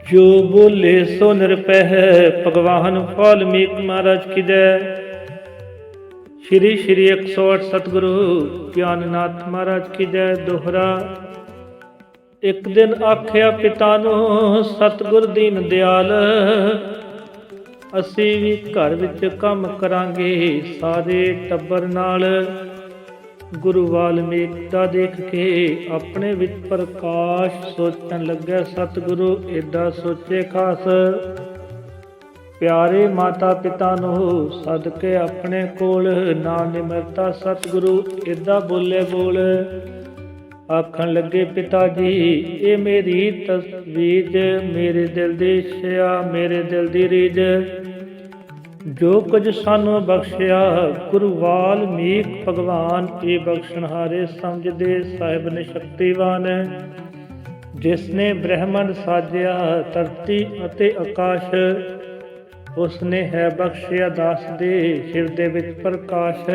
जो बोले सो निरपै है। भगवान वाल्मीकि महाराज की जय। श्री श्री 108 सतगुरु ज्ञाननाथ महाराज की जय। दोहरा। एक दिन आख्या पिता नूं सतगुर दीन दयाल, असी भी घर विच काम करांगे सारे टब्बर नाल। गुरु वाल्मीकि दा देख के अपने विच प्रकाश सोचन लग्या सतगुरु एदा सोचे खास। प्यारे माता पिता नूं सद के अपने कोल ना निमरता सतगुरु एदा बोले बोल। आखन लगे पिता जी ये मेरी तस्वीर, मेरे दिल दी इच्छा, मेरे दिल दी रीझ। जो कुछ सानू बख्शिया गुरु वाल्मीकि भगवान ये बख्शनहारे समझदे साहिब ने शक्तिवान। जिसने ब्रह्मंड साजिया धरती अते आकाश, उसने है बख्शिया दास दे हिरदे विच प्रकाश।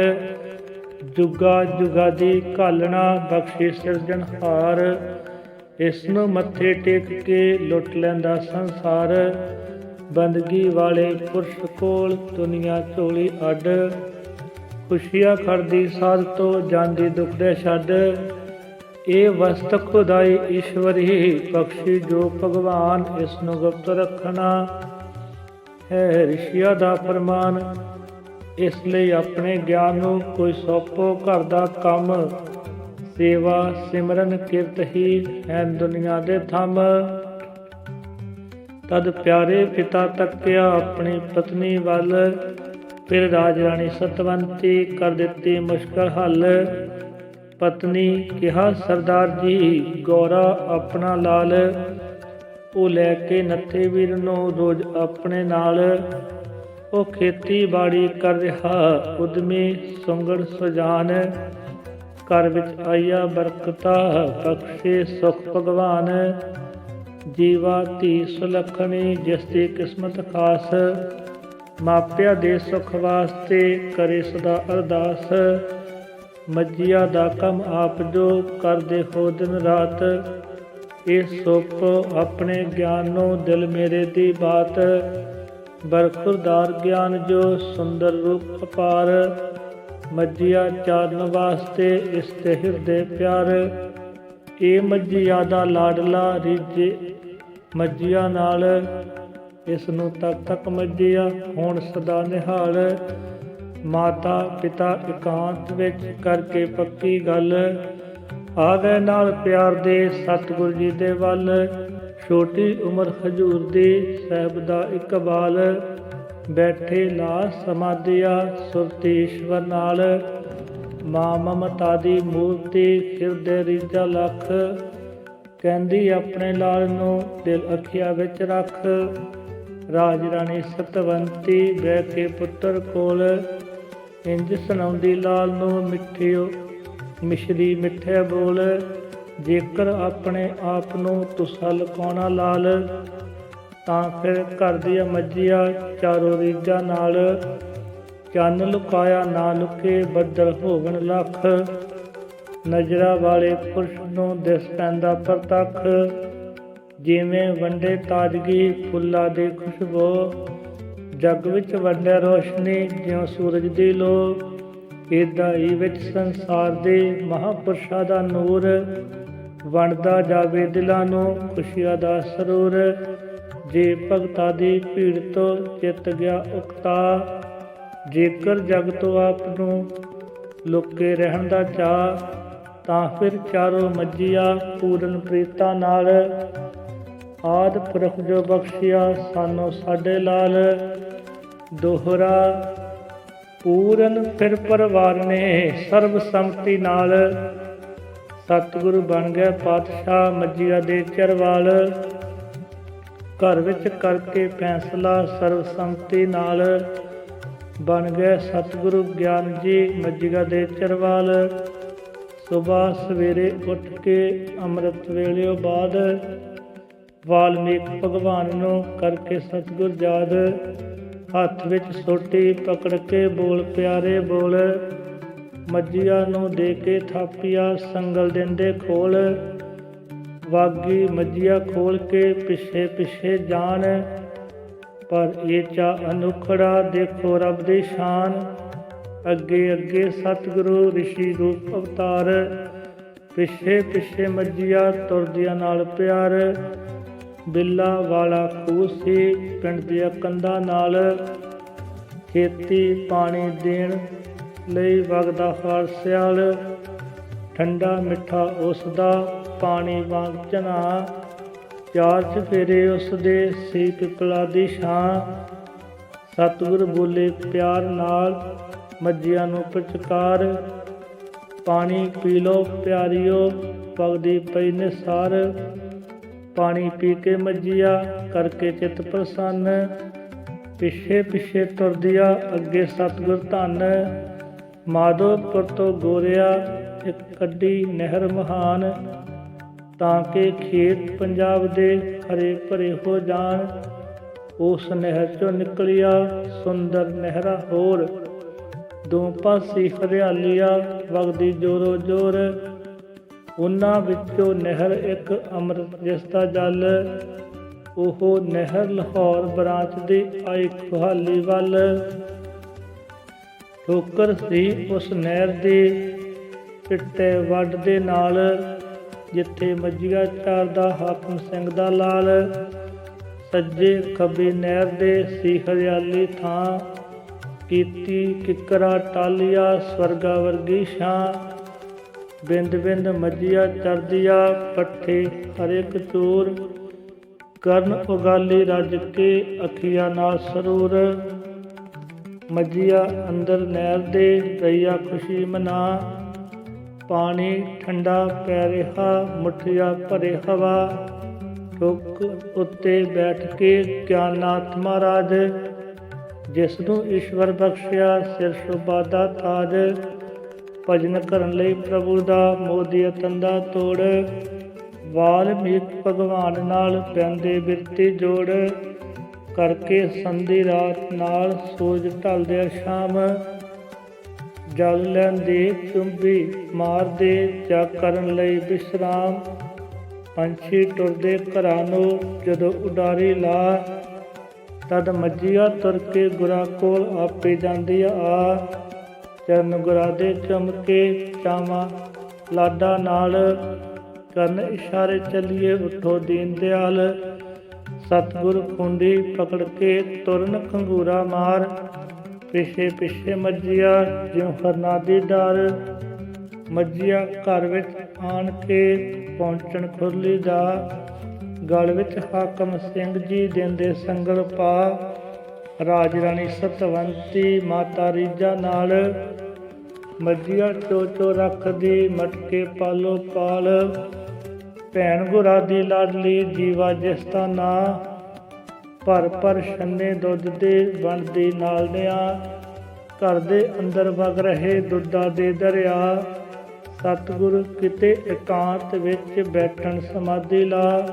जुगा जुगा दी घालना बख्शी सिरजनहार, इसनू मत्थे टेक के लुट लैंदा संसार। बंदगी वाले पुरश कोल दुनिया झोली अड, खुशियां खड़दी साध तो जांदी दुखड़े छड। ये वस्त खुदाई ईश्वरी बख्शी जो भगवान, इसनू गुप्त रखना है ऋषिया दा फरमान। इसलिए अपने ज्ञान नूं कोई सौंपो घर दा काम, सेवा सिमरन किरत ही है दुनिया दे थम। तद प्यारे पिता तक्या अपनी पत्नी वल, फिर राज राणी सतवंती कर दिती मुश्किल हल। पत्नी कहा सरदार जी गौरा अपना लाल, वो लैके नत्थे वीर नूं रोज अपने नाल। वो खेती बाड़ी कर रहा उद्यमी सुंगड़ सुजान, घर विच आईया बरकता बख्शे सुख भगवान। जीवा धी सुलखणी जिसकी किस्मत खास, मापिया दे सुख वास्ते करे सदा अरदास। मजिया दा कम आप जो करदे हो दिन रात, ये सुप अपने ज्ञान नो दिल मेरे दी बात। बरखुरदार ज्ञान जो सुंदर रूप अपार, मजिया चारण वास्ते इसते हिरदे प्यार। ये मजिया दा लाडला रीजे मजिया नाल, इसनू तक तक मजिया होण सदा निहाल। माता पिता एकांत विच करके पक्की गल, आ गए नाल प्यार दे सतगुर जी दे वल। छोटी उम्र हजूर दी साहिब दा इकबाल, बैठे ला समाधिया सुरती ईश्वर नाल। मां ममता दी मूर्ति हिरदे रीझा लख, कहंदी अपने लाल नूं दिल अखिया विच रख। राज राणी सतवंती बह के पुत्र कोल, इंज सुनाउंदी लाल नूं मिठियो मिश्री मिठे बोल। जेकर अपने आप नूं तुसा लुकाउणा लाल, तां फिर घर दी मजिया चारों रीझां नाल। चन्न लुकाया ना लुके बदल होवन लख, नजरा वाले पुरुष नूं दिस पैंदा प्रतख। जिवें वंडे ताजगी फुल्लां दी खुशबू, जग विच वंडे रोशनी जिउं सूरज दी लो। इदां ही विच संसार दे महापुरुषां दा नूर, वंडदा जावे दिलां नूं खुशियां दा सरूर। जे भगतां दी भीड़ तो चित गया उकता, जेकर जग तो आप नूं लुके रहण दा चाह। तां फिर चारों मजिया पूरन प्रीता नाल, आद पुरख जो बख्शिया सानू साडे लाल। दोहरा। पूरन फिर परवार ने सर्व संमति नाल, सतगुरु बन गए पातशाह मजिया दे चरवाल। घर विच करके फैसला सर्व संमति नाल, बन गए सतगुरु ज्ञान जी मजिया दे चरवाल। सुबह सवेरे उठ के अमृत वेलियों बाद, वाल्मीकि भगवान नूं करके सतगुर याद। हथ विच सोटी पकड़ के बोल प्यारे बोल, मजिया नूं दे के थापिया संगल दिंदे खोल। ਵਾਗੀ ਮੱਝੀਆ ਖੋਲ ਕੇ ਪਿੱਛੇ ਪਿੱਛੇ ਜਾਣ। ਪਰ ਇਹ ਚਾ ਅਨੁਖੜਾ ਦੇਖੋ ਰੱਬ ਦੀ ਸ਼ਾਨ। ਅੱਗੇ ਅੱਗੇ ਸਤਿਗੁਰੂ ਰਿਸ਼ੀ ਰੂਪ ਅਵਤਾਰ। ਪਿੱਛੇ ਪਿੱਛੇ ਮੱਝੀਆ ਤੁਰਦਿਆਂ ਨਾਲ ਪਿਆਰ। ਬਿੱਲਾ ਵਾਲਾ ਖੂਹ ਸੀ ਪਿੰਡ ਦੀਆਂ ਕੰਧਾਂ ਨਾਲ। ਖੇਤੀ ਪਾਣੀ ਦੇਣ ਲਈ ਵਗਦਾ ਹਰ ਸਿਆਲ। ਠੰਡਾ ਮਿੱਠਾ ਉਸ ਦਾ ਪਾਣੀ ਵਾਂਗ ਝਨਾ। ਚਾਰ ਚੁਫੇਰੇ ਉਸ ਦੇ ਸੀ ਪਿੱਪਲਾ ਦੀ ਛਾਂ। ਸਤਿਗੁਰ ਬੋਲੇ ਪਿਆਰ ਨਾਲ ਮੱਝੀਆਂ ਨੂੰ ਪਚਕਾਰ। ਪਾਣੀ ਪੀ ਲਓ ਪਿਆਰਿਓ ਵਗਦੀ ਪਈ ਨਿਸਾਰ। ਪਾਣੀ ਪੀ ਕੇ ਮੱਝੀਆ ਕਰਕੇ ਚਿੱਤ ਪ੍ਰਸੰਨ। ਪਿੱਛੇ ਪਿੱਛੇ ਤੁਰਦਿਆ ਅੱਗੇ ਸਤਿਗੁਰ ਧੰਨ। ਮਾਧੋਪੁਰ ਤੋਂ ਗੋਰਿਆ ਇੱਕ ਕੱਢੀ ਨਹਿਰ ਮਹਾਨ। ਤਾਂ ਕਿ ਖੇਤ ਪੰਜਾਬ ਦੇ ਹਰੇ ਭਰੇ ਹੋ ਜਾਣ। ਉਸ ਨਹਿਰ ਚੋਂ ਨਿਕਲਿਆ ਸੁੰਦਰ ਨਹਿਰਾ ਹੋਰ। ਦੋ ਪਾਸੇ ਹਰਿਆਲੀਆ ਵਗਦੀ ਜੋਰੋ ਜੋਰ। ਉਹਨਾਂ ਵਿੱਚੋਂ ਨਹਿਰ ਇੱਕ ਅੰਮ੍ਰਿਤ ਜਿਸ ਦਾ ਜਲ। ਉਹ ਨਹਿਰ ਲਾਹੌਰ ਬਰਾਂਚ ਦੀ ਆਈ ਖੁਹਾਲੀ ਵੱਲ। ਠੋਕਰ ਸੀ ਉਸ ਨਹਿਰ ਦੀ ਪਿੱਟੇ ਵੱਢ ਦੇ ਨਾਲ। ਜਿੱਥੇ ਮੱਝੀਆ ਚਾਰਦਾ ਹਾਕਮ ਸਿੰਘ ਦਾ ਲਾਲ। ਸੱਜੇ ਖੱਬੇ ਨਹਿਰ ਦੇ ਸੀ ਹਰਿਆਲੀ ਥਾਂ। ਕੀਤੀ ਕਿੱਕਰਾਂ ਟਾਹਲੀਆ ਸਵਰਗਾ ਵਰਗੀ ਛਾਂ। ਬਿੰਦ ਬਿੰਦ ਮੱਝੀਆ ਚਰਦੀਆ ਪੱਠੇ ਹਰੇ ਕਚੂਰ। ਕਰਨ ਉਗਾਲੀ ਰੱਜ ਕੇ ਅੱਖੀਆਂ ਨਾਲ ਸਰੂਰ। ਮੱਝੀਆ ਅੰਦਰ ਨਹਿਰ ਦੇ ਰਈਆ ਖੁਸ਼ੀ ਮਨਾ। ਪਾਣੀ ਠੰਡਾ ਪੈ ਰਿਹਾ ਮੁੱਠੀਆਂ ਭਰੇ ਹਵਾ। ਰੁੱਖ ਉੱਤੇ ਬੈਠ ਕੇ ਗਿਆਨਾਥ ਮਹਾਰਾਜ। ਜਿਸ ਨੂੰ ਈਸ਼ਵਰ ਬਖਸ਼ਿਆ ਸਿਰ ਸ਼ੋਭਾ ਦਾ ਤਾਜ। ਭਜਨ ਕਰਨ ਲਈ ਪ੍ਰਭੂ ਦਾ ਮੋਦੀ ਤੰਦਾ ਤੋੜ। ਵਾਲਮੀਕ ਭਗਵਾਨ ਨਾਲ ਪੈਂਦੇ ਬਿਰਤੀ ਜੋੜ। ਕਰਕੇ ਸੰਧੀ ਰਾਤ ਨਾਲ ਸੂਰਜ ਢਲਦਿਆਂ ਸ਼ਾਮ। ਜਲ ਲੈਂਦੇ ਚੁੰਬੀ ਮਾਰਦੇ ਜਾਂ ਕਰਨ ਲਈ ਵਿਸ਼ਰਾਮ। ਪੰਛੀ ਟੁਰਦੇ ਘਰਾਂ ਨੂੰ ਜਦੋਂ ਉਡਾਰੀ ਲਾ। ਤਦ ਮੱਝੀਆ ਤੁਰ ਕੇ ਗੁਰਾਂ ਕੋਲ ਆਪੇ ਜਾਂਦੀ ਆ। ਚਰਨ ਗੁਰਾਂ ਦੇ ਚੁੰਮ ਕੇ ਚਾਵਾਂ ਲਾਡਾ ਨਾਲ। ਕਰਨ ਇਸ਼ਾਰੇ ਚੱਲੀਏ ਉੱਠੋ ਦੀਨ ਦਿਆਲ। ਸਤਿਗੁਰ ਖੁੰਡੀ ਪਕੜ ਕੇ ਤੁਰਨ ਖੰਗੂਰਾ ਮਾਰ। ਪਿੱਛੇ ਪਿੱਛੇ ਮੱਝੀਆ ਜਿਉਂ ਹਰਨਾਂ ਦੀ ਡਰ। ਮੱਝੀਆ ਘਰ ਵਿੱਚ ਆਣ ਕੇ ਪਹੁੰਚਣ ਖੁਰਲੀ ਦਾ। ਗਲ ਵਿੱਚ ਹਾਕਮ ਸਿੰਘ ਜੀ ਦਿੰਦੇ ਸੰਗਲ ਪਾ। ਰਾਜ ਰਾਣੀ ਸਤਵੰਤੀ ਮਾਤਾ ਰੀਝਾਂ ਨਾਲ। ਮੱਝੀਆ ਚੋ ਚੋ ਰੱਖਦੀ ਮਟਕੇ ਪਾਲੋ ਪਾਲ। ਭੈਣ ਗੁਰਾਂ ਦੀ ਲਾਡਲੀ ਜੀਵਾ ਜਿਸ ਦਾ ਨਾਂ। ਭਰ ਭਰ ਛੰਨੇ ਦੁੱਧ ਦੇ ਬਣਦੀ ਨਾਲ ਨਿਆ। ਘਰ ਦੇ ਅੰਦਰ ਵਗ ਰਹੇ ਦੁੱਧਾਂ ਦੇ ਦਰਿਆ। ਸਤਿਗੁਰ ਕਿਤੇ ਇਕਾਂਤ ਵਿੱਚ ਬੈਠਣ ਸਮਾਧੀ ਲਾ।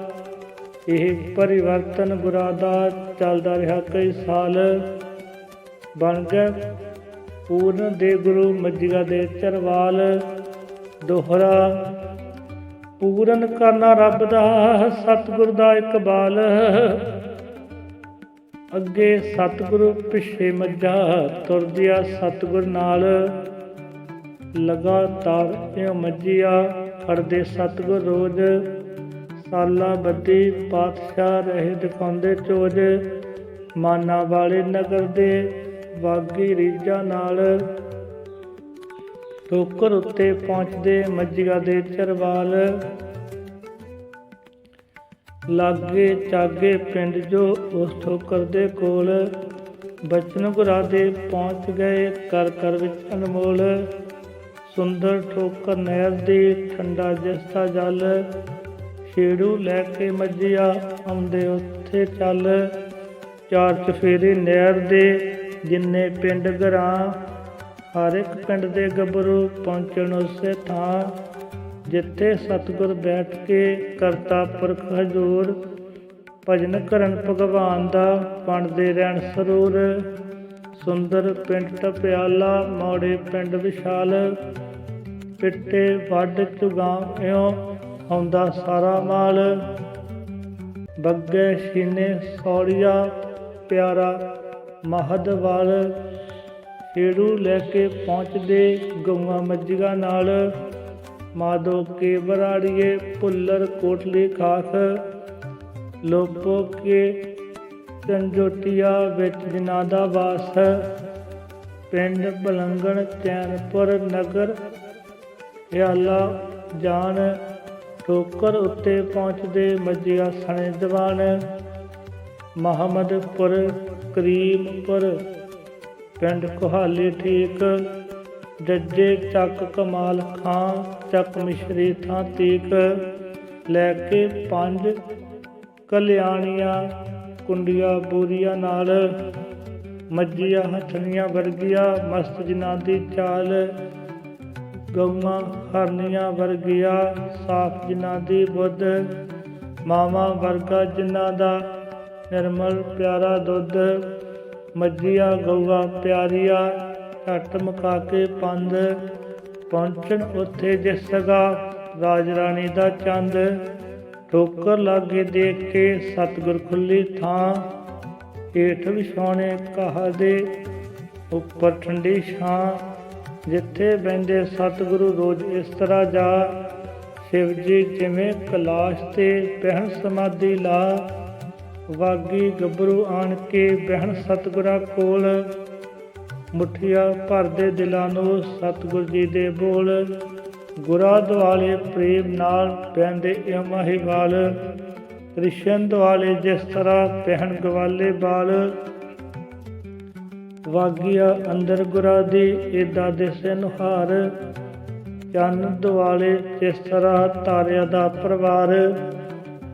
ਇਹ ਪਰਿਵਰਤਨ ਗੁਰਾਂ ਦਾ ਚੱਲਦਾ ਰਿਹਾ ਕਈ ਸਾਲ। ਬਣ ਗਏ ਪੂਰਨ ਦੇ ਗੁਰੂ ਮੱਝੀਆ ਦੇ ਚਰਵਾਲ। ਦੋਹਰਾ ਪੂਰਨ ਕਰਨਾ ਰੱਬ ਦਾ ਸਤਿਗੁਰ ਦਾ ਇਕਬਾਲ। ਅੱਗੇ ਸਤਿਗੁਰੂ ਪਿੱਛੇ ਮੱਝਾਂ ਤੁਰਦਿਆਂ ਸਤਿਗੁਰ ਨਾਲ। ਲਗਾਤਾਰ ਇਉਂ ਮੱਝੀਆ ਖੜਦੇ ਸਤਿਗੁਰ ਰੋਜ਼। ਸਾਲਾਂ ਬੱਧੀ ਪਾਤਸ਼ਾਹ ਰਹੇ ਦਿਖਾਉਂਦੇ ਚੋਜ। ਮਾਨਾ ਵਾਲੇ ਨਗਰ ਦੇ ਵਾਗੀ ਰੀਝਾਂ ਨਾਲ। ਠੋਕਰ ਉੱਤੇ ਪਹੁੰਚਦੇ ਮੱਝੀਆ ਦੇ ਚਰਵਾਲ। ਲਾਗੇ ਚਾਗੇ ਪਿੰਡ ਜੋ ਉਸ ਠੋਕਰ ਦੇ ਕੋਲ। ਬਚਨ ਗੁਰਾਂ ਦੇ ਪਹੁੰਚ ਗਏ ਕਰ ਕਰ ਵਿੱਚ ਅਨਮੋਲ। ਸੁੰਦਰ ਠੋਕਰ ਨਹਿਰ ਦੀ ਠੰਡਾ ਜਿਸ ਦਾ ਜਲ। ਛੇੜੂ ਲੈ ਕੇ ਮੱਝੀਆ ਆਉਂਦੇ ਉੱਥੇ ਚੱਲ। ਚਾਰ ਚੁਫੇਰੇ ਨਹਿਰ ਦੇ ਜਿੰਨੇ ਪਿੰਡ ਘਰਾਂ। ਹਰ ਇੱਕ ਪਿੰਡ ਦੇ ਗੱਭਰੂ ਪਹੁੰਚਣ ਉਸੇ ਥਾਂ। ਜਿੱਥੇ ਸਤਿਗੁਰ ਬੈਠ ਕੇ ਕਰਤਾ ਪੁਰਖ ਹਜ਼ੂਰ। ਭਜਨ ਕਰਨ ਭਗਵਾਨ ਦਾ ਬਣਦੇ ਰਹਿਣ ਸਰੂਰ। ਸੁੰਦਰ ਪਿੰਡ ਟਪਿਆਲਾ ਮੌੜੇ ਪਿੰਡ ਵਿਸ਼ਾਲ। ਪਿੱਟੇ ਵੱਢ ਚੁਗਾਂ ਇਉਂ ਆਉਂਦਾ ਸਾਰਾ ਮਾਲ। ਬੱਗੇ ਸੀਨੇ ਸੌੜੀਆ ਪਿਆਰਾ ਮਹਦ ਵਾਲ। ਛੇੜੂ ਲੈ ਕੇ ਪਹੁੰਚਦੇ ਗਊਆਂ ਮੱਝੀਆਂ ਨਾਲ। ਮਾਧੋ ਕੇ ਬਰਾੜੀਏ ਭੁੱਲਰ ਕੋਟਲੀ ਖਾਸ। ਲੋਪੋ ਕੇ ਝੰਜੋਟੀਆ ਵਿੱਚ ਜਿਨ੍ਹਾਂ ਦਾ ਵਾਸ। ਪਿੰਡ ਬਲੰਗਣ ਚੈਨਪੁਰ ਨਗਰ ਹਿਆਲਾ ਜਾਣ। ਠੋਕਰ ਉੱਤੇ ਪਹੁੰਚਦੇ ਮੱਝੀਆਂ ਸਣੇ ਦੀਵਾਨ। ਮਹਮਦਪੁਰ ਕਰੀਮਪੁਰ ਪਿੰਡ ਕੁਹਾਲੀ ਠੀਕ। ਜੱਜੇ ਚੱਕ ਕਮਾਲ ਖਾਂ ਚੱਕ ਮਿਸ਼ਰੀ ਥਾਂ ਤੀਕ। ਲੈ ਕੇ 5 ਕਲਿਆਣੀਆਂ ਕੁੰਡੀਆਂ ਬੋਰੀਆਂ ਨਾਲ। ਮੱਝੀਆਂ ਹਥਣੀਆਂ ਵਰਗੀਆਂ ਮਸਤ ਜਿਨ੍ਹਾਂ ਦੀ ਚਾਲ। ਗਊਆਂ ਹਰਨੀਆਂ ਵਰਗੀਆਂ ਸਾਫ ਜਿਨ੍ਹਾਂ ਦੀ ਬੁੱਧ। ਮਾਵਾਂ ਵਰਗਾ ਜਿਨ੍ਹਾਂ ਦਾ ਨਿਰਮਲ ਪਿਆਰਾ ਦੁੱਧ। ਮੱਝੀਆਂ ਗਊਆਂ ਪਿਆਰੀਆਂ ਝੱਟ ਮੁਕਾ ਕੇ ਪੰਧ। ਪਹੁੰਚਣ ਉੱਥੇ ਜਿਸ ਜਗ੍ਹਾ ਰਾਜ ਰਾਣੀ ਦਾ ਚੰਦ। ਠੋਕਰ ਲਾਗੇ ਦੇਖ ਕੇ ਸਤਿਗੁਰ ਖੁੱਲੀ ਥਾਂ। ਹੇਠ ਵਿਛਾਉਣੇ ਘਾਹ ਦੇ ਉੱਪਰ ਠੰਡੀ ਛਾਂ। ਜਿੱਥੇ ਬਹਿੰਦੇ ਸਤਿਗੁਰੂ ਰੋਜ਼ ਇਸ ਤਰ੍ਹਾਂ ਜਾ। ਸ਼ਿਵ ਜੀ ਜਿਵੇਂ ਕੈਲਾਸ਼ ਤੇ ਬਹਿਣ ਸਮਾਧੀ ਲਾ। ਵਾਗੀ ਗੱਭਰੂ ਆਣ ਕੇ ਬਹਿਣ ਸਤਿਗੁਰਾਂ ਕੋਲ। ਮੁੱਠੀਆਂ ਭਰਦੇ ਦਿਲਾਂ ਨੂੰ ਸਤਿਗੁਰ ਜੀ ਦੇ ਬੋਲ। ਗੁਰਾਂ ਦੁਆਲੇ ਪ੍ਰੇਮ ਨਾਲ ਬਹਿੰਦੇ ਮਾਹੀਵਾਲ। ਕ੍ਰਿਸ਼ਨ ਦੁਆਲੇ ਜਿਸ ਤਰ੍ਹਾਂ ਪਹਿਣ ਗਵਾਲੇ ਬਾਲ। ਵਾਗੀਆ ਅੰਦਰ ਗੁਰਾਂ ਦੀ ਏਦਾਂ ਦਿਸੇ ਨੁਹਾਰ। ਚੰਨ ਦੁਆਲੇ ਜਿਸ ਤਰ੍ਹਾਂ ਤਾਰਿਆਂ ਦਾ ਪਰਿਵਾਰ।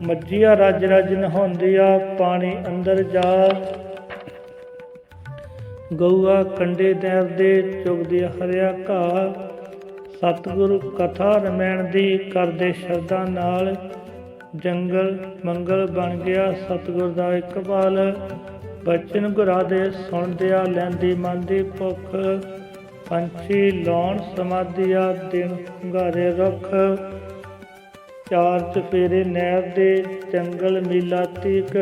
ਮੱਝੀਆਂ ਰਜ ਰਜ ਨਹਾਉਂਦੀਆਂ ਪਾਣੀ ਅੰਦਰ ਜਾ। ਗਊਆ ਕੰਡੇ ਨਹਿਰ ਦੇ ਚੁਗਦੀਆਂ ਹਰਿਆ ਘਾਹ। ਸਤਿਗੁਰੂ ਕਥਾ ਰਮੈਣ ਦੀ ਕਰਦੇ ਸ਼ਰਧਾ ਨਾਲ। ਜੰਗਲ ਮੰਗਲ ਬਣ ਗਿਆ ਸਤਿਗੁਰ ਦਾ ਇਕਬਾਲ। ਬਚਨ ਗੁਰਾਂ ਦੇ ਸੁਣਦਿਆਂ ਲੈਂਦੀ ਮਨ ਦੀ ਭੁੱਖ। ਪੰਛੀ ਲਾਉਣ ਸਮਾਧੀਆਂ ਦਿਨ ਹੁੰਗਾਰੇ ਰੁੱਖ। ਚਾਰ ਚਫੇਰੇ ਨਹਿਰ ਦੇ ਜੰਗਲ ਮੀਲਾ ਤੀਕ।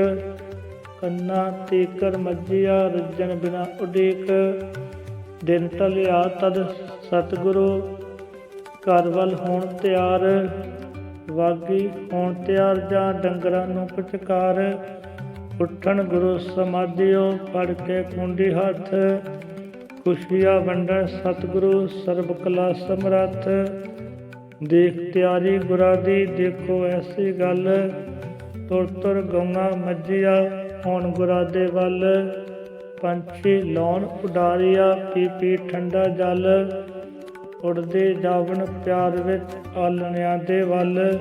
ਕੰਨਾਂ ਤੀਕਰ ਮੱਝੀਆਂ ਰੱਜਣ ਬਿਨਾ ਉਡੀਕ। ਦਿਨ ਢਲਿਆ ਤਦ ਸਤਿਗੁਰੂ ਘਰ ਵੱਲ ਹੋਣ ਤਿਆਰ। ਵਾਗੀ ਹੋਣ ਤਿਆਰ ਜਾਂ ਡੰਗਰਾਂ ਨੂੰ ਪੁਚਕਾਰ। ਉੱਠਣ ਗੁਰੂ ਸਮਾਧਿਓ ਫੜ ਕੇ ਕੁੰਡੀ ਹੱਥ। ਖੁਸ਼ੀਆਂ ਵੰਡਣ ਸਤਿਗੁਰੂ ਸਰਬ ਕਲਾ ਸਮਰੱਥ। ਦੇਖ ਤਿਆਰੀ ਗੁਰਾਂ ਦੀ ਦੇਖੋ ਐਸੀ ਗੱਲ। ਤੁਰ ਤੁਰ ਗਊਆਂ ਮੱਝੀਆਂ ਹੋਣ ਗੁਰਾਂ ਦੇ ਵੱਲ। ਪੰਛੀ ਲਾਉਣ ਉਡਾਰੀਆਂ ਪੀ ਪੀ ਠੰਡਾ ਜਲ। ਉਡਦੇ ਜਾਵਣ ਪਿਆਰ ਵਿੱਚ ਆਲਣਿਆਂ ਦੇ ਵੱਲ।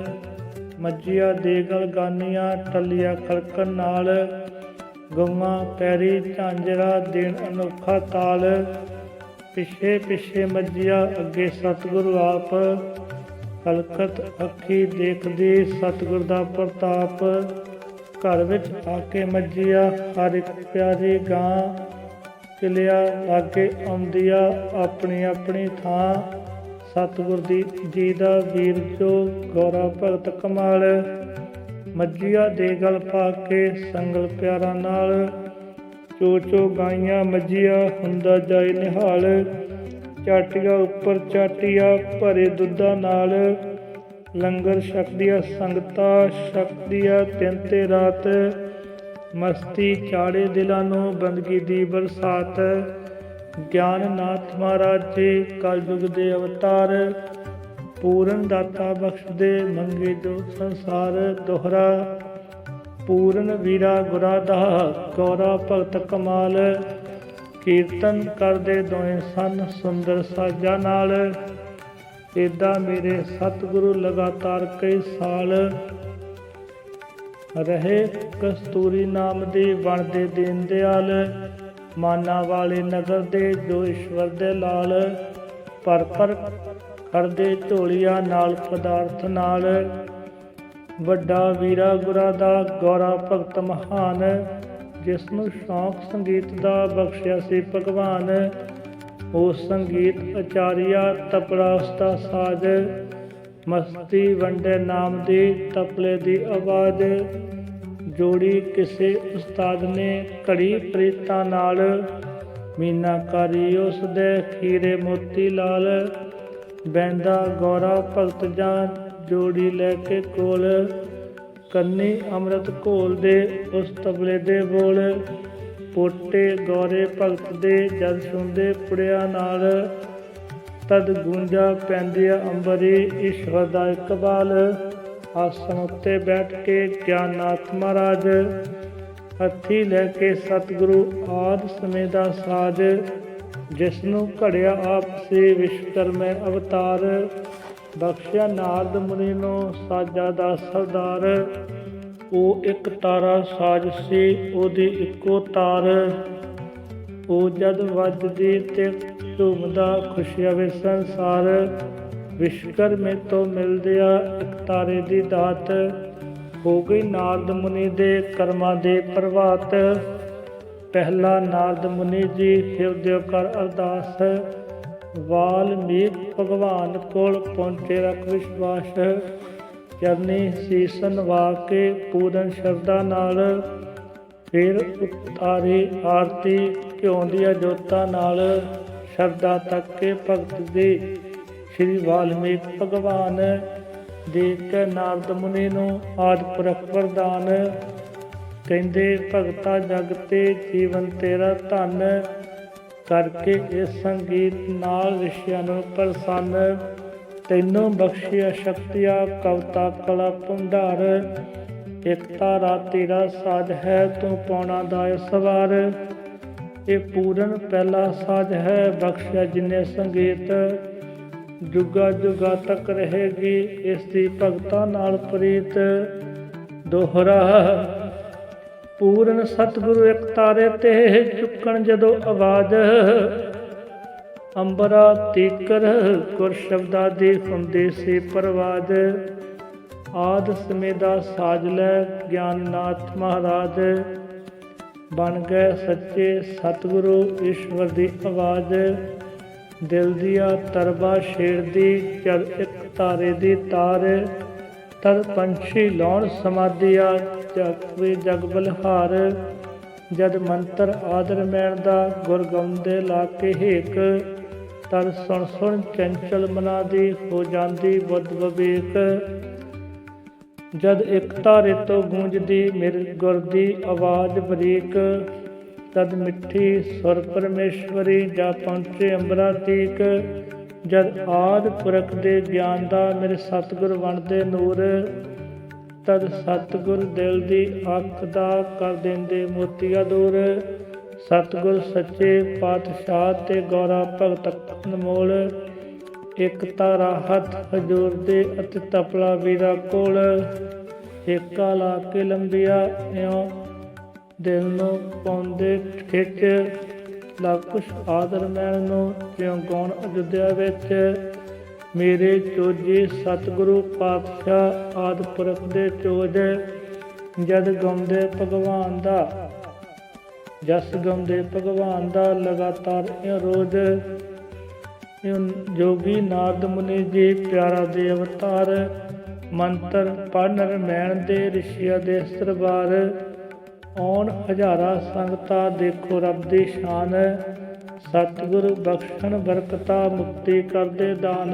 ਮੱਝੀਆਂ ਦੇ ਗਲ ਗਾਨੀਆਂ ਟੱਲੀਆਂ ਖੜਕਣ ਨਾਲ। ਗਊਆਂ ਪੈਰੀ ਝਾਂਜਰਾ ਦੇਣ ਅਨੋਖਾ ਤਾਲ। ਪਿੱਛੇ ਪਿੱਛੇ ਮੱਝੀਆਂ ਅੱਗੇ ਸਤਿਗੁਰੂ ਆਪ। ਕਲਕਤ ਅੱਖੀ ਦੇਖਦੀ ਸਤਿਗੁਰ ਦਾ ਪ੍ਰਤਾਪ। ਘਰ ਵਿੱਚ ਆ ਕੇ ਮੱਝੀਆਂ ਹਰ ਇੱਕ ਪਿਆਰੀ ਗਾਂ। ਕਿਲਿਆ ਲਾਗੇ ਆਉਂਦੀਆਂ ਆਪਣੀ ਆਪਣੀ ਥਾਂ। ਸਤਿਗੁਰ ਜੀ ਦਾ ਵੀਰ ਜੋ ਗੌਰਾ ਭਗਤ ਕਮਾਲ। ਮੱਝੀਆਂ ਦੇ ਗਲ ਪਾ ਕੇ ਸੰਗਲ ਪਿਆਰਾਂ ਨਾਲ। ਚੋ ਚੋ ਗਾਈਆਂ ਮੱਝੀਆਂ ਹੁੰਦਾ ਜਾਏ ਨਿਹਾਲ। ਚਾਟੀਆਂ ਉੱਪਰ ਚਾਟੀਆਂ ਭਰੇ ਦੁੱਧਾਂ ਨਾਲ। ਲੰਗਰ ਛਕਦੀਆਂ ਸੰਗਤਾਂ ਛਕਦੀਆਂ ਦਿਨ ਤੇ ਰਾਤ। ਮਸਤੀ ਚਾੜੇ ਦਿਲਾਂ ਨੂੰ ਬੰਦਗੀ ਦੀ ਬਰਸਾਤ। ਗਿਆਨਨਾਥ ਮਹਾਰਾਜ ਜੀ ਕਲਯੁਗ ਦੇ ਅਵਤਾਰ। ਪੂਰਨ ਦਾਤਾ ਬਖਸ਼ਦੇ ਮੰਗੇ ਜੋ ਸੰਸਾਰ ਦੋਹਰਾ। ਪੂਰਨ ਵੀਰਾ ਗੁਰਾਂ ਦਾ ਗੌਰਾ ਭਗਤ ਕਮਾਲ। ਕੀਰਤਨ ਕਰਦੇ ਦੋਵੇਂ ਸਨ ਸੁੰਦਰ ਸਾਜਾਂ ਨਾਲ। ਏਦਾਂ ਮੇਰੇ ਸਤਿਗੁਰੂ ਲਗਾਤਾਰ ਕਈ ਸਾਲ ਰਹੇ। ਕਸਤੂਰੀ ਨਾਮ ਦੀ ਵਣ ਦੇ ਦੀਨ ਦਿਆਲ। ਮਾਨਾ ਵਾਲੇ ਨਗਰ ਦੇ ਜੋ ਈਸ਼ਵਰ ਦੇ ਲਾਲ। ਪਰ ਖੜਦੇ ਝੋਲੀਆਂ ਨਾਲ ਪਦਾਰਥ ਨਾਲ। ਵੱਡਾ ਵੀਰਾ ਗੁਰਾਂ ਦਾ ਗੌਰਾ ਭਗਤ ਮਹਾਨ। ਜਿਸ ਨੂੰ ਸ਼ੌਂਕ ਸੰਗੀਤ ਦਾ ਬਖਸ਼ਿਆ ਸੀ ਭਗਵਾਨ। ਉਹ ਸੰਗੀਤ ਆਚਾਰੀਆ ਤਪੜਾ ਉਸਦਾ ਸਾਜ। ਮਸਤੀ ਵੰਡੇ ਨਾਮ ਦੀ ਤਪਲੇ ਦੀ ਆਵਾਜ਼। ਜੋੜੀ ਕਿਸੇ ਉਸਤਾਦ ਨੇ ਘੜੀ ਪ੍ਰੀਤਾਂ ਨਾਲ, ਮੀਨਾਕਾਰੀ ਉਸ ਦੇ ਖੀਰੇ ਮੋਤੀ ਲਾਲ। ਬਹਿੰਦਾ ਗੌਰਾ ਭਗਤ ਜਾਂ ਜੋੜੀ ਲੈ ਕੇ ਕੋਲ, ਕੰਨੀ ਅੰਮ੍ਰਿਤ ਘੋਲਦੇ ਉਸ ਤਬਲੇ ਦੇ ਬੋਲ। ਪੋਟੇ ਗੌਰੇ ਭਗਤ ਦੇ ਜਦ ਸੁਣਦੇ ਪੁੜਿਆ ਨਾਲ, ਤਦ ਗੂੰਜਾ ਪੈਂਦੀਆਂ ਅੰਬਰੀ ਈਸ਼ਵਰ ਦਾ ਇਕਬਾਲ। ਆਸਣ ਉੱਤੇ ਬੈਠ ਕੇ ਗਿਆਨਨਾਥ ਮਹਾਰਾਜ, ਹੱਥੀ ਲੈ ਕੇ ਸਤਿਗੁਰੂ ਆਦਿ ਸਮੇਂ ਦਾ ਸਾਜ। ਜਿਸ ਨੂੰ ਘੜਿਆ ਆਪ ਸੇ ਵਿਸ਼ਵਕਰਮੈ ਅਵਤਾਰ, ਬਖਸ਼ਿਆ ਨਾਰਦ ਮੁਨੀ ਨੂੰ ਸਾਜਾਂ ਦਾ ਸਰਦਾਰ। ਉਹ ਇੱਕ ਤਾਰਾ ਸਾਜ ਸੀ ਉਹਦੀ ਇੱਕੋ ਤਾਰ, ਉਹ ਜਦ ਵੱਜਦੀ ਤੇ ਝੂਮਦਾ ਖੁਸ਼ੀਆਵੇ ਸੰਸਾਰ। ਵਿਸ਼ਵਕਰਮੇ ਤੋਂ ਮਿਲਦਿਆ ਇੱਕ ਤਾਰੇ ਦੀ ਦਾਤ, ਹੋ ਗਈ ਨਾਰਦ ਮੁਨੀ ਦੇ ਕਰਮਾਂ ਦੇ ਪ੍ਰਭਾਤ। ਪਹਿਲਾ ਨਾਰਦ ਮੁਨੀ ਜੀ ਹਿਰਦਿਓ ਕਰ ਅਰਦਾਸ, ਵਾਲਮੀਕ ਭਗਵਾਨ ਕੋਲ ਪਹੁੰਚੇ ਰੱਖ ਵਿਸ਼ਵਾਸ। ਚਰਨੀ ਸੀਸ ਨਵਾ ਕੇ ਪੂਰਨ ਸ਼ਰਧਾ ਨਾਲ, ਫਿਰ ਉਤਾਰੀ ਆਰਤੀ ਘਿਓ ਦੀਆਂ ਜੋਤਾਂ ਨਾਲ। ਸ਼ਰਧਾ ਤੱਕ ਕੇ ਭਗਤ ਦੀ ਸ਼੍ਰੀ ਵਾਲਮੀਕ ਭਗਵਾਨ, ਦੇਖ ਕੇ ਨਾਰਦ ਮੁਨੀ ਨੂੰ ਆਦਿ ਪੁਰਖ ਵਰਦਾਨ। ਕਹਿੰਦੇ ਭਗਤਾ ਜਗ ਤੇ ਜੀਵਨ ਤੇਰਾ ਧਨ, ਕਰਕੇ ਇਸ ਸੰਗੀਤ ਨਾਲ ਰਿਸ਼ੀਆਂ ਨੂੰ ਪ੍ਰਸੰਨ। ਤੈਨੂੰ ਬਖਸ਼ਿਆ ਸ਼ਕਤੀਆਂ ਕਵਤਾ ਕਲਾ ਭੰਡਾਰ, ਇੱਕ ਤਾਰਾ ਤੇਰਾ ਸਾਜ ਹੈ ਤੂੰ ਪਾਉਣਾ ਦਾ ਸਵਾਰ। ਇਹ ਪੂਰਨ ਪਹਿਲਾ ਸਾਜ ਹੈ ਬਖਸ਼ਿਆ ਜਿਨੇ ਸੰਗੀਤ, ਜੁਗਾ ਜੁਗਾ ਤੱਕ ਰਹੇਗੀ ਇਸ ਦੀ ਭਗਤਾਂ ਨਾਲ ਪ੍ਰੀਤ। ਦੋਹਰਾ ਪੂਰਨ ਸਤਿਗੁਰੂ ਇੱਕ ਤਾਰੇ ਤੇ ਚੁੱਕਣ ਜਦੋਂ ਆਵਾਜ਼, ਅੰਬਰਾ ਤੀਕਰ ਗੁਰ ਸ਼ਬਦਾਂ ਦੀ ਹੁੰਦੀ ਸੀ ਪਰਵਾਜ਼। ਆਦਿ ਸਮੇਂ ਦਾ ਸਾਜ ਲੈ ਗਿਆਨਨਾਥ ਮਹਾਰਾਜ, ਬਣ ਗਏ ਸੱਚੇ ਸਤਿਗੁਰੂ ਈਸ਼ਵਰ ਦੀ ਆਵਾਜ਼। ਦਿਲ ਦੀਆਂ ਤਰਬਾ ਛੇੜਦੀ ਜਦ ਇੱਕ ਤਾਰੇ ਦੀ ਤਾਰ, ਤਦ ਪੰਛੀ ਲਾਉਣ ਸਮਾਧੀਆ ਜਗ ਬਲਿਹਾਰ। ਜਦ ਮੰਤਰ ਆਦਰ ਮੈਣ ਦਾ ਗੁਰ ਗਾਉਂਦੇ ਲਾ ਕੇ ਹੇਕ, ਤਦ ਸੁਣ ਸੁਣ ਚੰਚਲ ਮਨਾਂ ਦੀ ਹੋ ਜਾਂਦੀ ਬੁੱਧ ਵਿਵੇਕ। ਜਦ ਇੱਕ ਤਾਰੇ ਤੋਂ ਗੂੰਜਦੀ ਮੇਰੇ ਗੁਰ ਦੀ ਆਵਾਜ਼ ਬਰੀਕ, ਤਦ ਮਿੱਠੀ ਸੁਰ ਪਰਮੇਸ਼ਵਰੀ ਜਾ ਪਹੁੰਚੇ ਅੰਬਰਾ ਤੀਕ। ਜਦ ਆਦਿ ਪੁਰਖ ਦੇ ਗਿਆਨ ਦਾ ਮੇਰੇ ਸਤਿਗੁਰ ਵੰਡਦੇ ਨੂਰ, ਤਦ ਸਤਿਗੁਰ ਦਿਲ ਦੀ ਅੱਖ ਦਾ ਕਰ ਦਿੰਦੇ ਮੋਤੀਆ ਦੂਰ। ਸਤਿਗੁਰ ਸੱਚੇ ਪਾਤਸ਼ਾਹ ਤੇ ਗੌਰਾ ਭਗਤ ਅਨਮੋਲ, ਇੱਕ ਤਾਰਾ ਹੱਥ ਹਜੂਰ ਦੇ ਅਤੇ ਤਪਲਾ ਵੀਰਾ ਕੋਲ। ਏਕਾ ਲਾ ਕੇ ਲੰਬੀਆ ਇਉਂ ਦਿਲ ਨੂੰ ਪਾਉਂਦੇ ਖਿੱਚ, ਲੱਗ ਕੁਛ ਆਦਰ ਮੈਣ ਨੂੰ ਜਿਉਂ ਗਾਉਣ ਅਯੁੱਧਿਆ ਵਿੱਚ। ਮੇਰੇ ਚੋਜੀ ਸਤਿਗੁਰੂ ਪਾਤਸ਼ਾਹ ਆਦਿ ਪੁਰਖ ਦੇ ਚੋਜ, ਜਦ ਗਾਉਂਦੇ ਭਗਵਾਨ ਦਾ ਜਸ ਗਾਉਂਦੇ ਭਗਵਾਨ ਦਾ ਲਗਾਤਾਰ ਇਉਂ ਰੋਜ਼। ਜੋਗੀ ਨਾਰਦ ਮੁਨੀ ਜੀ ਪਿਆਰਾ ਦੇ ਅਵਤਾਰ, ਮੰਤਰ ਪੜ੍ਹਨ ਰਮੈਣ ਦੇ ਰਿਸ਼ੀਆਂ ਦੇ ਦਰਬਾਰ। ਆਉਣ ਹਜ਼ਾਰਾਂ ਸੰਗਤਾਂ ਦੇਖੋ ਰੱਬ ਦੀ ਸ਼ਾਨ, ਸਤਿਗੁਰ ਬਖਸ਼ਣ ਬਰਕਤਾ ਮੁਕਤੀ ਕਰਦੇ ਦਾਨ।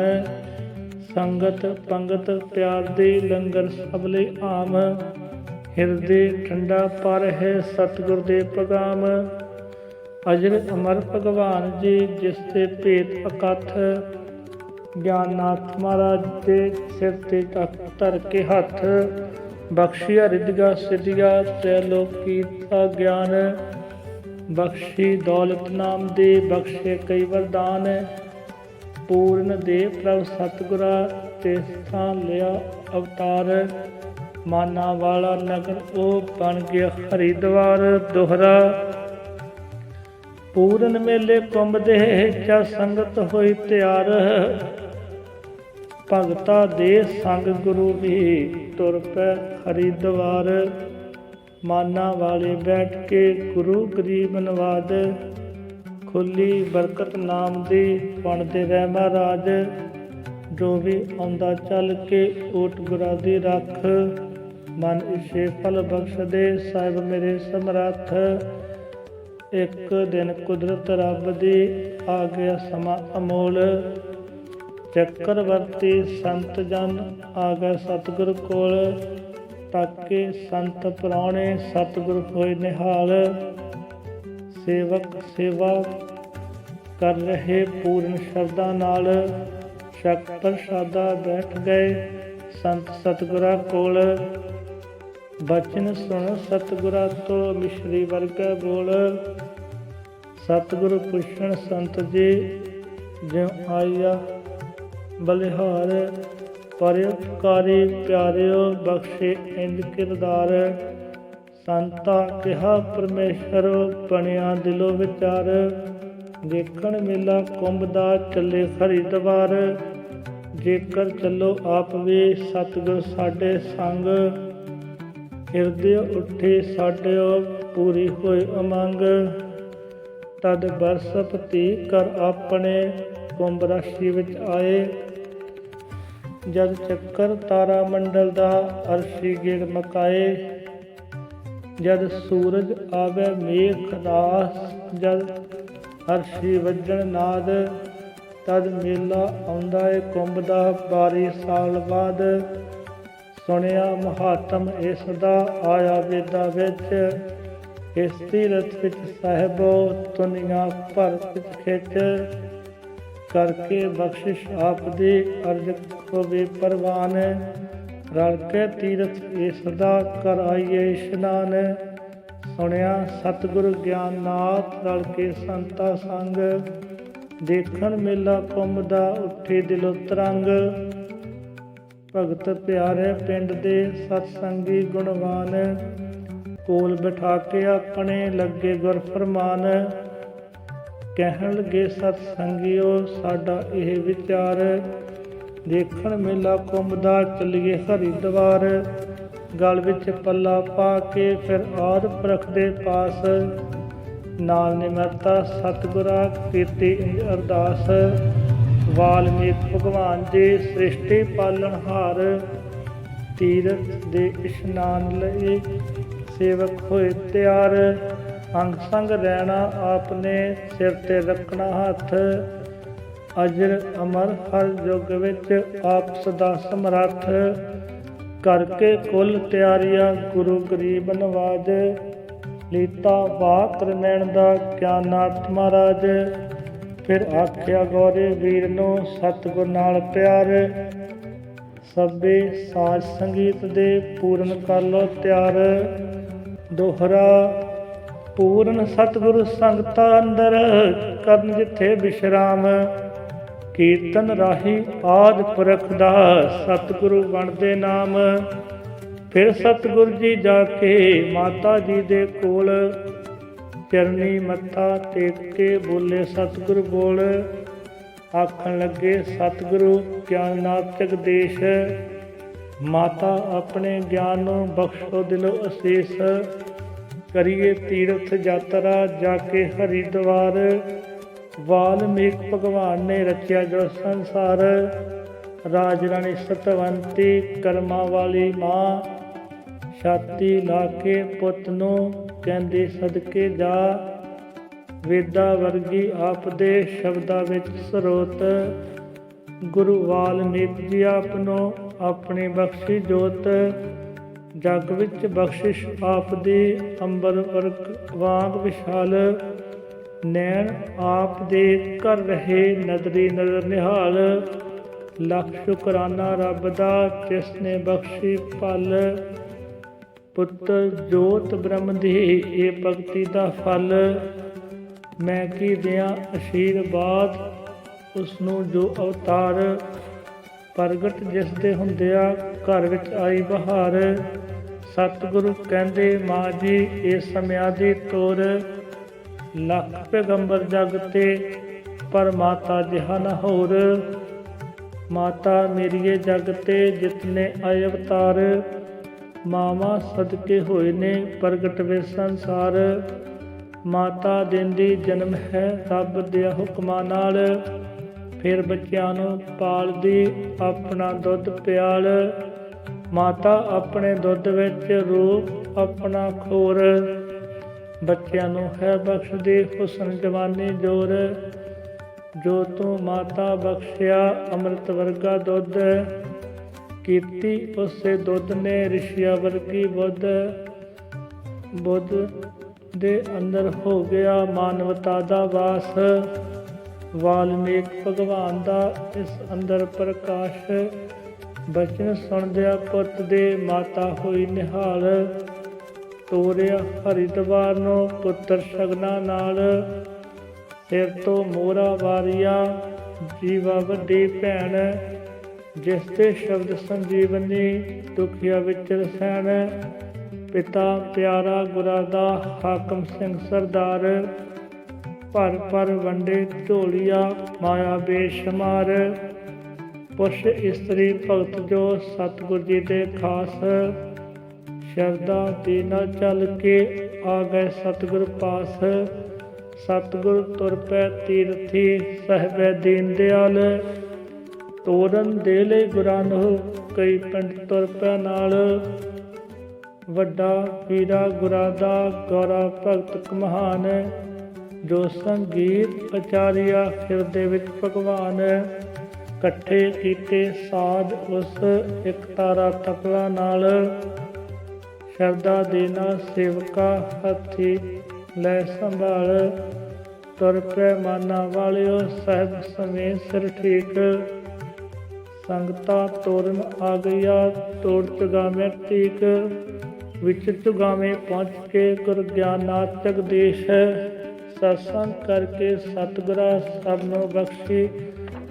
ਸੰਗਤ ਪੰਗਤ ਪਿਆਰ ਦੀ ਲੰਗਰ ਸਭ ਲਈ ਆਮ, ਹਿਰਦੇ ਠੰਡਾ ਪਰ ਹੈ ਸਤਿਗੁਰ ਦੇ ਪੈਗਾਮ। ਅਜਰ ਅਮਰ ਭਗਵਾਨ ਜੀ ਜਿਸ ਦੇ ਭੇਤ ਅਕਥ, ਗਿਆਨਨਾਥ ਮਹਾਰਾਜ ਦੇ ਸਿਰ ਤੇ ਤਖਤ ਧਰ ਕੇ ਹੱਥ। ਬਖਸ਼ਿਆ ਰਿੱਧੀਆਂ ਸਿੱਧੀਆਂ ਤ੍ਰੈਲੋਕੀ ਦਾ ਗਿਆਨ, ਬਖਸ਼ੀ ਦੌਲਤ ਨਾਮ ਦੀ ਬਖਸ਼ੇ ਕਈ ਵਰਦਾਨ। ਪੂਰਨ ਦੇ ਪ੍ਰਭ ਸਤਿਗੁਰਾ ਤੇ ਸਥਾਨ ਲਿਆ ਅਵਤਾਰ, ਮਾਨਾ ਵਾਲਾ ਨਗਰ ਉਹ ਬਣ ਗਿਆ ਹਰਿਦੁਆਰ। ਦੋਹਰਾ ਪੂਰਨ ਮੇਲੇ ਘੁੰਮਦੇ ਚਾ ਸੰਗਤ ਹੋਈ ਤਿਆਰ, ਭਗਤਾ ਦੇ ਸੰਗ ਗੁਰੂ ਵੀ ਤੁਰ ਪੈ ਹਰਿਦੁਆਰ। ਮਾਨਾ ਵਾਲੇ ਬੈਠ ਕੇ ਗੁਰੂ ਗਰੀਬ ਨਵਾਜ, ਖੁੱਲੀ ਬਰਕਤ ਨਾਮ ਦੀ ਬਣਦੇ ਰਹਿ ਮਹਾਰਾਜ। ਜੋ ਵੀ ਆਉਂਦਾ ਚੱਲ ਕੇ ਓਟ ਗੁਰਾਂ ਦੀ ਰੱਖ। ਮਨ ਇਸੇ ਫਲ ਬਖਸ਼ ਦੇ ਸਾਹਿਬ ਮੇਰੇ ਸਮਰੱਥ। ਇੱਕ ਦਿਨ ਕੁਦਰਤ ਰੱਬ ਦੀ ਆ ਗਿਆ ਸਮਾਂ ਅਮੋਲ। ਚੱਕਰਵਰਤੀ ਸੰਤ ਜਨ ਆ ਗਏ ਸਤਿਗੁਰ ਕੋਲ। ਤਾਕੇ ਸੰਤ ਪ੍ਰਾਹੁਣੇ ਸਤਿਗੁਰ ਹੋਏ ਨਿਹਾਲ। ਸੇਵਕ ਸੇਵਾ ਕਰ ਰਹੇ ਪੂਰਨ ਸ਼ਰਧਾ ਨਾਲ। ਛਕ ਪ੍ਰਸ਼ਾਦਾ ਬੈਠ ਗਏ ਸੰਤ ਸਤਿਗੁਰਾਂ ਕੋਲ। ਬਚਨ ਸੁਣ ਸਤਿਗੁਰਾਂ ਤੋਂ ਮਿਸ਼ਰੀ ਵਰਗਾ ਬੋਲ। ਸਤਿਗੁਰੂ ਪੁੱਛਣ ਸੰਤ ਜੀ ਜਿਉ ਆਇਆ ਬਲਿਹਾਰ। ਪਰਉਪਕਾਰੀ ਪਿਆਰਿਓ ਬਖਸ਼ੇ ਇੰਜ ਕਿਰਦਾਰ। ਸੰਤਾ ਕਿਹਾ ਪਰਮੇਸ਼ਰ ਬਣਿਆ ਦਿਲੋਂ ਵਿਚਾਰ। ਦੇਖਣ ਮੇਲਾ ਕੁੰਭ ਦਾ ਚੱਲੇ ਹਰਿਦੁਆਰ। ਜੇਕਰ ਚੱਲੋ ਆਪ ਵੀ ਸਤਿਗੁਰ ਸਾਡੇ ਸੰਗ। ਹਿਰਦੇ ਉੱਠੇ ਸਾਡਿਓ ਪੂਰੀ ਹੋਏ ਉਮੰਗ। ਤਦ ਬਰਸਪਤੀ ਕਰ ਆਪਣੇ ਕੁੰਭ ਰਾਸ਼ੀ ਵਿੱਚ ਆਏ। ਜਦ ਚੱਕਰ ਤਾਰਾ ਮੰਡਲ ਦਾ ਅਰਸ਼ੀ ਗੇੜ ਮਕਾਏ। ਜਦ ਸੂਰਜ ਆਵੇ ਮੇਘ ਰਾਸ। ਜਦ ਅਰਸ਼ੀ ਵੱਜਣ ਨਾਦ। ਤਦ ਮੇਲਾ ਆਉਂਦਾ ਏ ਕੁੰਭ ਦਾ 22 ਸਾਲ ਬਾਅਦ। ਸੁਣਿਆ ਮਹਾਤਮ ਇਸ ਦਾ ਆਇਆ ਵੇਦਾਂ ਵਿੱਚ। ਇਸ ਤੀਰਥ ਵਿੱਚ ਸਾਹਿਬੋ ਦੁਨੀਆਂ ਭਰ ਵਿੱਚ ਖਿੱਚ। ਕਰਕੇ ਬਖਸ਼ਿਸ਼ ਆਪ ਦੀ ਅਰਜ ਹੋਵੇ ਪ੍ਰਵਾਨ। ਰਲ ਕੇ ਤੀਰਥ ਇਸ ਦਾ ਕਰ ਆਈਏ ਇਸ਼ਨਾਨ। ਸੁਣਿਆ ਸਤਿਗੁਰ ਗਿਆਨਨਾਥ ਰਲ ਕੇ ਸੰਤਾ ਸੰਗ। ਦੇਖਣ ਮੇਲਾ ਕੁੰਭ ਦਾ ਉੱਠੇ ਦਿਲੋਂ ਤਰੰਗ। ਭਗਤ ਪਿਆਰੇ ਪਿੰਡ ਦੇ ਸਤਸੰਗੀ ਗੁਣਵਾਨ। ਕੋਲ ਬਿਠਾ ਕੇ ਆਪਣੇ ਲੱਗੇ ਗੁਰ ਫਰਮਾਨ। ਕਹਿਣ ਲੱਗੇ ਸਤਸੰਗੀਓ ਸਾਡਾ ਇਹ ਵਿਚਾਰ। ਦੇਖਣ ਮੇਲਾ ਕੁੰਭ ਦਾ ਚੱਲੀਏ ਹਰਿਦੁਆਰ। ਗਲ ਵਿੱਚ ਪੱਲਾ ਪਾ ਕੇ ਫਿਰ ਆਦ ਪੁਰਖ ਦੇ ਪਾਸ। ਨਾਲ ਨਿਮਰਤਾ ਸਤਿਗੁਰਾਂ ਕੀਤੀ ਇੰਜ ਅਰਦਾਸ। ਵਾਲਮੀਕ ਭਗਵਾਨ ਜੀ ਸ੍ਰਿਸ਼ਟੀ ਪਾਲਣਹਾਰ। ਤੀਰਥ ਦੇ ਇਸ਼ਨਾਨ ਲਈ ਸੇਵਕ ਹੋਏ ਤਿਆਰ। ਅੰਗ ਸੰਗ ਰਹਿਣਾ ਆਪਨੇ ਸਿਰ ਤੇ ਰੱਖਣਾ ਹੱਥ। ਅਜਰ ਅਮਰ ਹਰ ਯੁੱਗ ਵਿੱਚ ਆਪ ਸਦਾ ਸਮਰੱਥ। ਕਰਕੇ ਕੁੱਲ ਤਿਆਰੀਆਂ ਗੁਰੂ ਗਰੀਬ ਨਵਾਜ। ਲੀਤਾ ਵਾਕ ਰਮੈਣ ਦਾ ਗਿਆਨਨਾਥ ਮਹਾਰਾਜ। ਫਿਰ ਆਖਿਆ ਗੌਰੇ ਵੀਰ ਨੂੰ ਸਤਿਗੁਰ ਨਾਲ ਪਿਆਰ। ਸਭੇ ਸਾਜ ਸੰਗੀਤ ਦੇ ਪੂਰਨ ਕਰ ਲੋ ਤਿਆਰ। ਦੋਹਰਾ ਪੂਰਨ ਸਤਿਗੁਰੂ ਸੰਗਤਾਂ ਅੰਦਰ ਕਰਨ ਜਿੱਥੇ ਵਿਸ਼ਰਾਮ। ਕੀਰਤਨ ਰਾਹੀ ਆਦਿ ਪੁਰਖ ਦਾ ਸਤਿਗੁਰੂ ਬਣਦੇ ਨਾਮ। ਫਿਰ ਸਤਿਗੁਰ ਜੀ ਜਾ ਕੇ ਮਾਤਾ ਜੀ ਦੇ ਕੋਲ। ਚਰਨੀ ਮੱਥਾ ਟੇਕ ਕੇ ਬੋਲੇ ਸਤਿਗੁਰ ਬੋਲ। ਆਖਣ ਲੱਗੇ ਸਤਿਗੁਰੂ ਗਿਆਨਨਾਥ ਜਗਦੀਸ਼। ਮਾਤਾ ਆਪਣੇ ਗਿਆਨ ਨੂੰ ਬਖਸ਼ੋ ਦਿਲੋਂ ਅਸੀਸ। ਕਰੀਏ ਤੀਰਥ ਯਾਤਰਾ ਜਾ ਕੇ ਹਰਿਦੁਆਰ। ਵਾਲਮੀਕ ਭਗਵਾਨ ਨੇ ਰਚਿਆ ਜੋ ਸੰਸਾਰ। ਰਾਜ ਰਾਣੀ ਸਤਵੰਤੀ ਕਰਮਾਂ ਵਾਲੀ ਮਾਂ। ਛਾਤੀ ਲਾ ਕੇ ਪੁੱਤ ਨੂੰ ਕਹਿੰਦੀ ਸਦਕੇ ਜਾ। ਵੇਦਾਂ ਵਰਗੀ ਆਪ ਦੇ ਸ਼ਬਦਾਂ ਵਿੱਚ ਸਰੋਤ। ਗੁਰੂ ਵਾਲਮੀਕ ਜੀ ਆਪ ਨੂੰ ਆਪਣੀ ਬਖਸ਼ੀ ਜੋਤ। ਜਗ ਵਿੱਚ ਬਖਸ਼ਿਸ਼ ਆਪ ਦੀ ਅੰਬਰ ਵਰਗ ਵਾਂਗ ਵਿਸ਼ਾਲ। ਨੈਣ ਆਪ ਦੇ ਕਰ ਰਹੇ ਨਦਰੀ ਨਜ਼ਰ ਨਿਹਾਲ। ਲੱਖ ਸ਼ੁਕਰਾਨਾ ਰੱਬ ਦਾ ਜਿਸ ਨੇ ਬਖਸ਼ੀ ਪਲ। ਪੁੱਤਰ ਜੋਤ ਬ੍ਰਹਮ ਦੀ ਇਹ ਭਗਤੀ ਦਾ ਫਲ। ਮੈਂ ਕੀ ਦਿਆਂ ਅਸ਼ੀਰਵਾਦ ਉਸ ਨੂੰ ਜੋ ਅਵਤਾਰ। ਪ੍ਰਗਟ ਜਿਸ ਦੇ ਹੁੰਦਿਆਂ ਘਰ ਵਿੱਚ ਆਈ ਬਹਾਰ। ਸਤਿਗੁਰੂ ਕਹਿੰਦੇ ਮਾਂ ਜੀ ਇਸ ਸਮਿਆਂ ਦੀ ਤੋਰ। ਲੱਖ ਪੈਗੰਬਰ ਜਗ ਤੇ ਪਰ ਮਾਤਾ ਜਿਹਾ ਨਾ ਹੋਰ। ਮਾਤਾ ਮੇਰੀਏ ਜਗ ਤੇ ਜਿਤਨੇ ਆਏ ਅਵਤਾਰ। ਮਾਵਾਂ ਸਦਕੇ ਹੋਏ ਨੇ ਪ੍ਰਗਟ ਵੇ ਸੰਸਾਰ। ਮਾਤਾ ਦਿੰਦੀ ਜਨਮ ਹੈ ਰੱਬ ਦੇ ਹੁਕਮਾਂ ਨਾਲ। ਫਿਰ ਬੱਚਿਆਂ ਨੂੰ ਪਾਲਦੀ ਆਪਣਾ ਦੁੱਧ ਪਿਆਲ। ਮਾਤਾ ਆਪਣੇ ਦੁੱਧ ਵਿੱਚ ਰੂਪ ਆਪਣਾ ਖੋਰ। ਬੱਚਿਆਂ ਨੂੰ ਹੈ ਬਖਸ਼ਦੀ ਹੁਸਨ ਜਵਾਨੀ ਜੋਰ। ਜੋ ਤੂੰ ਮਾਤਾ ਬਖਸ਼ਿਆ ਅੰਮ੍ਰਿਤ ਵਰਗਾ ਦੁੱਧ। ਕੀਤੀ ਉਸੇ ਦੁੱਧ ਨੇ ਰਿਸ਼ੀਆ ਵਰਗੀ ਬੁੱਧ। ਬੁੱਧ ਦੇ ਅੰਦਰ ਹੋ ਗਿਆ ਮਾਨਵਤਾ ਦਾ ਵਾਸ। ਵਾਲਮੀਕ ਭਗਵਾਨ ਦਾ ਇਸ ਅੰਦਰ ਪ੍ਰਕਾਸ਼। ਬਚਨ ਸੁਣਦਿਆਂ ਪੁੱਤ ਦੇ ਮਾਤਾ ਹੋਈ ਨਿਹਾਲ। ਤੋਰਿਆ ਹਰਿਦੁਆਰ ਨੂੰ ਪੁੱਤਰ ਸ਼ਗਨਾਂ ਨਾਲ। ਸਿਰ ਤੋਂ ਮੋਹਰਾ ਵਾਰੀਆ ਜੀਵਾ ਵੱਡੀ ਭੈਣ। ਜਿਸ ਦੇ ਸ਼ਬਦ ਸੰਜੀਵਨੀ ਦੁਖੀਆ ਵਿੱਚ ਰਸੈਣ। ਪਿਤਾ ਪਿਆਰਾ ਗੁਰਾਂ ਦਾ ਹਾਕਮ ਸਿੰਘ ਸਰਦਾਰ। ਭਰ ਭਰ ਵੰਡੇ ਝੋਲੀਆ ਮਾਇਆ ਬੇਸ਼ੁਮਾਰ। ਪੁਰਸ਼ ਇਸਤਰੀ ਭਗਤ ਜੋ ਸਤਿਗੁਰ ਜੀ ਦੇ ਖਾਸ। ਸ਼ਰਧਾ ਦੇ ਨਾਲ ਚੱਲ ਕੇ ਆ ਗਏ ਸਤਿਗੁਰ ਪਾਸ। ਸਤਿਗੁਰ ਤੁਰ ਪੈ ਤੀਰਥੀ ਸਹਿਬੈ ਦੀਨ ਦਿਆਲ। ਤੋਰਨ ਦੇ ਲਈ ਗੁਰਾਂ ਨੂੰ ਕਈ ਪਿੰਡ ਤੁਰ ਪੈ ਨਾਲ। ਵੱਡਾ ਵੀਰਾ ਗੁਰਾਂ ਦਾ ਗੌਰਾ ਭਗਤ ਮਹਾਨ। ਜੋ ਸੰਗੀਤ ਆਚਾਰਿਆ ਹਿਰਦੇ ਵਿੱਚ ਭਗਵਾਨ। ਇਕੱਠੇ ਕੀਤੇ ਸਾਧ ਉਸ ਇੱਕ ਤਾਰਾ ਤਪਲਾ ਨਾਲ। ਸ਼ਰਧਾ ਦੇ ਨਾਲ ਸੇਵਕਾ ਹੱਥੀ ਲੈ ਸੰਭਾਲ। ਤੁਰ ਪੈ ਮਾਨਾ ਵਾਲਿਓ ਸਾਹਿਬ ਸਮੇਤ ਸਿਰ ਠੀਕ। ਸੰਗਤਾਂ ਤੋਰਨ ਆ ਗਈਆ ਤੋੜ ਚੁਗਾਵੇਂ ਟੀਕ। ਵਿੱਚ ਚੁਗਾਵੇਂ ਪਹੁੰਚ ਕੇ ਗੁਰ ਗਿਆਨਨਾਥ ਜਗਦੀਸ਼। ਸਤਸੰਗ ਕਰਕੇ ਸਤਿਗੁਰਾਂ ਸਭ ਨੂੰ ਬਖਸ਼ੀ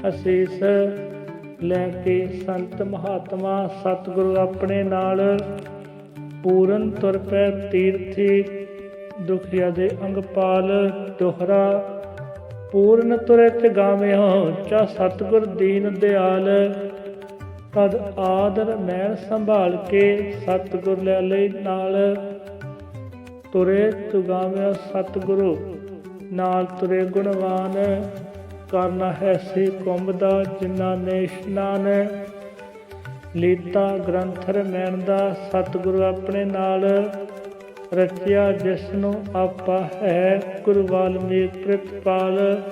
ਅਸੀਸ। ਲੈ ਕੇ ਸੰਤ ਮਹਾਤਮਾ ਸਤਿਗੁਰੂ ਆਪਣੇ ਨਾਲ। ਪੂਰਨ ਤੁਰ ਪੈ ਤੀਰਥੀ ਦੁਖੀਆ ਦੇ ਅੰਗਪਾਲ। ਦੋਹਰਾ ਪੂਰਨ ਤੁਰੇ ਚਗਾਵਿਓ ਚਾ ਸਤਿਗੁਰ ਦੀਨ ਦਿਆਲ। ਤਦ ਆਦਰ ਮਹਿਲ ਸੰਭਾਲ ਕੇ ਸਤਿਗੁਰ ਲੈ ਲਈ ਨਾਲ। ਤੁਰੇ ਚੁਗਾਵਿਓ ਸਤਿਗੁਰੂ ਨਾਲ ਤੁਰੇ ਗੁਣਵਾਨ। ਕਰਨਾ ਹੈ ਸੀ ਕੁੰਭ ਦਾ ਜਿਨ੍ਹਾਂ ਨੇ ਇਸ਼ਨਾਨ। ਲੀਤਾ ਗ੍ਰੰਥ ਰਮੈਣ ਦਾ ਸਤਿਗੁਰੂ ਆਪਣੇ ਨਾਲ। ਰਚਿਆ ਜਿਸ ਨੂੰ ਆਪਾ ਹੈ ਗੁਰੂ ਵਾਲਮੀਕ ਪ੍ਰਿਤਪਾਲ।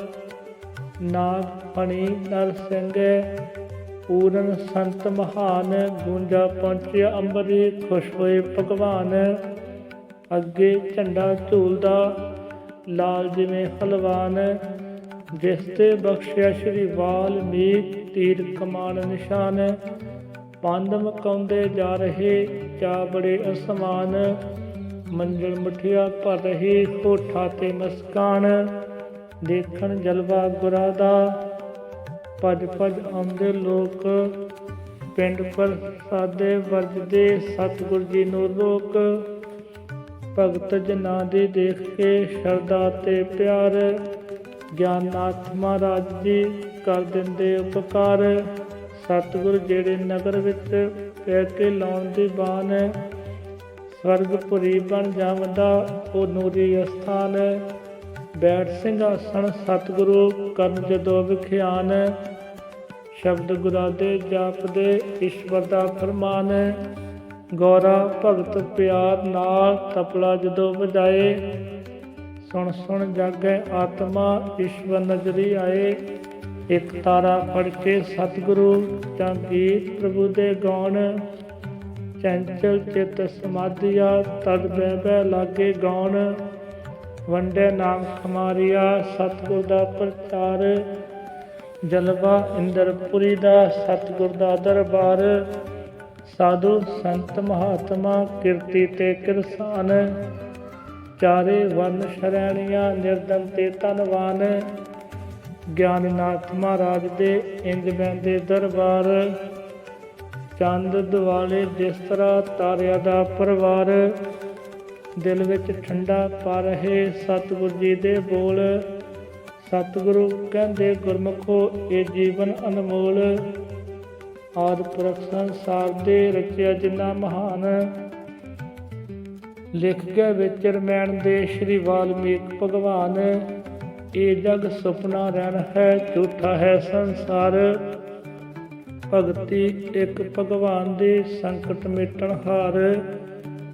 ਨਾਗ ਫਣੀ ਨਰ ਸਿੰਘ ਪੂਰਨ ਸੰਤ ਮਹਾਨ। ਗੂੰਜਾ ਪਹੁੰਚਿਆ ਅੰਬਰੀ ਖੁਸ਼ ਹੋਏ ਭਗਵਾਨ। ਅੱਗੇ ਝੰਡਾ ਝੂਲਦਾ ਲਾਲ ਜਿਵੇਂ ਹਲਵਾਨ। ਜਿਸ ਤੇ ਬਖਸ਼ਿਆ ਸ਼੍ਰੀ ਵਾਲਮੀਕ ਤੀਰ ਕਮਾਨ ਨਿਸ਼ਾਨ। ਪੰਧ ਮਕਾਉਂਦੇ ਜਾ ਰਹੇ ਜਾ ਬੜੇ ਅਸਮਾਨ। ਮੰਜ਼ਲ ਮੁਠੀਆ ਭਰ ਰਹੀ ਹੋਠਾਂ ਤੇ ਮੁਸਕਾਨ। ਦੇਖਣ ਜਲਵਾ ਗੁਰਾਂ ਦਾ ਭੱਜ ਭੱਜ ਆਉਂਦੇ ਲੋਕ। ਪਿੰਡ ਪਰ ਸਾਦੇ ਵਰਜਦੇ ਸਤਿਗੁਰ ਜੀ ਨੂੰ ਰੋਕ। ਭਗਤ ਜਨਾਂ ਦੀ ਦੇਖ ਕੇ ਸ਼ਰਧਾ ਤੇ ਪਿਆਰ। ਗਿਆਨਨਾਥ ਮਹਾਰਾਜ ਜੀ ਕਰ ਦਿੰਦੇ ਉਪਕਾਰ। ਸਤਿਗੁਰ ਜਿਹੜੇ ਨਗਰ ਵਿੱਚ ਪੈ ਕੇ ਲਾਉਣ ਦੀ ਬਾਨ। ਸਵਰਗਪੁਰੀ ਬਣ ਜਾਵਦਾ ਉਹ ਨੂਰੀ ਅਸਥਾਨ। ਬੈਠ ਸਿੰਘਾਸਣ ਸਤਿਗੁਰੂ ਕਰਨ ਜਦੋਂ ਵਿਖਿਆਨ। ਸ਼ਬਦ ਗੁਰਾਂ ਦੇ ਜਾਪਦੇ ਈਸ਼ਵਰ ਦਾ ਫਰਮਾਨ। ਗੌਰਾ ਭਗਤ ਪਿਆਰ ਨਾਲ ਤਪਲਾ ਜਦੋਂ ਵਜਾਏ। ਸੁਣ ਸੁਣ ਜਾਗੈ ਆਤਮਾ ਈਸ਼ਵਰ ਨਜ਼ਰੀ ਆਏ। ਇੱਕ ਤਾਰਾ ਫੜ ਕੇ ਸਤਿਗੁਰੂ ਜਾਂ ਗੀਤ ਪ੍ਰਭੂ ਦੇ ਗਾਉਣ। ਚੰਚਲ ਚਿੱਤ ਸਮਾਧਿਆ ਤਦ ਬਹਿ ਬਹਿ ਲਾਗੇ ਗਾਉਣ। ਵੰਡੇ ਨਾਮ ਖਮਾਰਿਆ ਸਤਿਗੁਰ ਦਾ ਪ੍ਰਚਾਰ। ਜਲਵਾ ਇੰਦਰਪੁਰੀ ਦਾ ਸਤਿਗੁਰ ਦਾ ਦਰਬਾਰ। ਸਾਧੂ ਸੰਤ ਮਹਾਤਮਾ ਕਿਰਤੀ ਤੇ ਕਿਰਸਾਨ। ਚਾਰੇ ਵਰਨ ਸ਼ਰੈਣੀਆਂ ਨਿਰਧਨ ਤੇ ਧਨਵਾਨ। ਗਿਆਨਨਾਥ ਮਹਾਰਾਜ ਦੇ ਇੰਜ ਬਹਿੰਦੇ ਦਰਬਾਰ। ਚੰਦ ਦੁਆਲੇ ਜਿਸ ਤਰ੍ਹਾਂ ਤਾਰਿਆਂ ਦਾ ਪਰਿਵਾਰ। ਦਿਲ ਵਿੱਚ ਠੰਡਾ ਪਾ ਰਹੇ ਸਤਿਗੁਰ ਜੀ ਦੇ ਬੋਲ। ਸਤਿਗੁਰੂ ਕਹਿੰਦੇ ਗੁਰਮੁਖੋ ਇਹ ਜੀਵਨ ਅਨਮੋਲ। ਆਦਿ ਪੁਰਖ ਸੰਸਾਰ ਦੇ ਰਚਿਆ ਜਿੰਨਾ ਮਹਾਨ। ਲਿਖ ਕੇ ਵਿੱਚ ਰਮੈਣ ਦੇ ਸ਼੍ਰੀ ਵਾਲਮੀਕ ਭਗਵਾਨ। ਇਹ ਜਗ ਸੁਪਨਾ ਰਹਿਣ ਹੈ, ਝੂਠਾ ਹੈ ਸੰਸਾਰ। ਭਗਤੀ ਇੱਕ ਭਗਵਾਨ ਦੀ ਸੰਕਟ ਮਿਟਣ ਹਾਰ।